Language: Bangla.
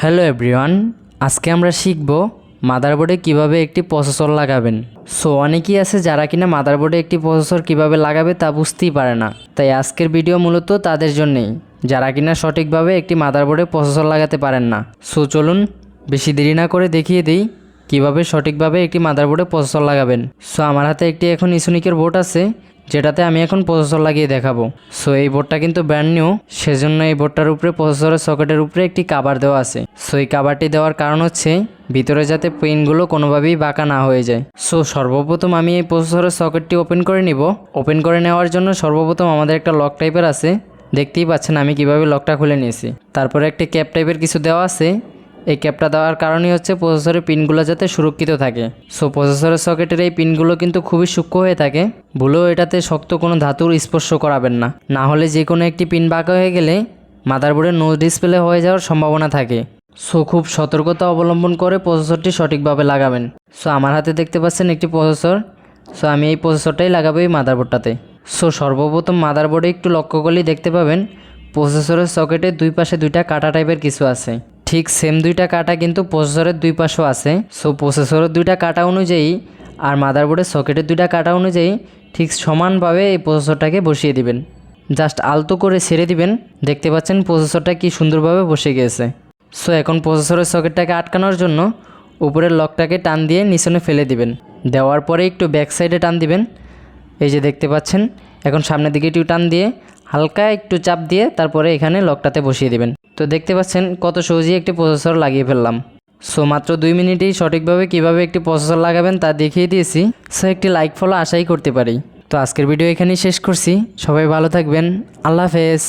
হ্যালো এভরিওয়ান, আজকে আমরা শিখব মাদারবোর্ডে কিভাবে একটি প্রসেসর লাগাবেন। সো অনেকেই আছে যারা কিনা মাদারবোর্ডে একটি প্রসেসর কিভাবে লাগাবে তা বুঝতেই পারে না। তাই আজকের ভিডিও মূলত তাদের জন্যেই, যারা কিনা সঠিকভাবে একটি মাদারবোর্ডে প্রসেসর লাগাতে পারেন না। সো চলুন বেশি দেরি না করে দেখিয়ে দিই কিভাবে সঠিকভাবে একটি মাদারবোর্ডে প্রসেসর লাগাবেন। সো আমার হাতে একটি এখন ইসোনিকের বোর্ড আছে, যেটাতে আমি এখন প্রসেসর লাগিয়ে দেখাবো। সো এই বোর্ডটা কিন্তু ব্র্যান্ড নিউ, সেজন্য এই বোর্ডটার উপরে প্রসেসরের সকেটের উপরে একটি কাভার দেওয়া আছে। সো এই কাভারটি দেওয়ার কারণ হচ্ছে ভিতরে যাতে পিনগুলো কোনোভাবেই বাঁকা না হয়ে যায়। সো সর্বপ্রথম আমি এই প্রসেসরের সকেটটি ওপেন করে নিব। ওপেন করে নেওয়ার জন্য সর্বপ্রথম আমাদের একটা লক টাইপের আছে, দেখতেই পাচ্ছেন আমি কিভাবে লকটা খুলে নিয়েছি। তারপরে একটি ক্যাপ টাইপের কিছু দেওয়া আছে। এই ক্যাপটা দেওয়ার কারণই হচ্ছে প্রসেসরের পিনগুলো যাতে সুরক্ষিত থাকে। সো প্রসেসরের সকেটের এই পিনগুলো কিন্তু খুবই সূক্ষ্ম হয়ে থাকে, ভুলেও এটাতে শক্ত কোনো ধাতুর স্পর্শ করাবেন না, না হলে যে কোনো একটি পিন বাঁকা হয়ে গেলে মাদারবোর্ডের নো ডিসপ্লে হয়ে যাওয়ার সম্ভাবনা থাকে। সো খুব সতর্কতা অবলম্বন করে প্রসেসরটি সঠিকভাবে লাগাবেন। সো আমার হাতে দেখতে পাচ্ছেন একটি প্রসেসর। সো আমি এই প্রসেসরটাই লাগাবো এই মাদারবোর্ডটাতে। সো সর্বপ্রথম মাদারবোর্ডে একটু লক্ষ্য করলেই দেখতে পাবেন প্রসেসরের সকেটের দুই পাশে দুইটা কাটা টাইপের কিছু আছে। ঠিক সেম দুইটা কাটা কিন্তু প্রসেসরের দুই পাশেও আছে। সো প্রসেসরের দুইটা কাটা অনুযায়ী আর মাদারবোর্ডের সকেটের দুইটা কাটা অনুযায়ী ঠিক সমানভাবে এই প্রসেসরটাকে বসিয়ে দিবেন। জাস্ট আলতো করে ছেড়ে দিবেন, দেখতে পাচ্ছেন প্রসেসরটা কি সুন্দরভাবে বসে গিয়েছে। সো এখন প্রসেসরের সকেটটাকে আটকানোর জন্য উপরের লকটাকে টান দিয়ে নিচনে ফেলে দিবেন। দেওয়ার পরে একটু ব্যাক সাইডে টান দিবেন, এই যে দেখতে পাচ্ছেন। এখন সামনের দিকে একটু টান দিয়ে হালকা একটু চাপ দিয়ে তারপরে এখানে লকটাতে বসিয়ে দিবেন। তো দেখতে পাচ্ছেন কত সহজেই একটি প্রসেসর লাগিয়ে ফেললাম। সো মাত্র 2 মিনিটেই সঠিকভাবে কিভাবে একটি প্রসেসর লাগাবেন তা দেখিয়ে দিয়েছি। সো একটি লাইক ফলো আশাই করতে পারি। তো আজকের ভিডিও এখানেই শেষ করছি। সবাই ভালো থাকবেন। আল্লাহ হাফেজ।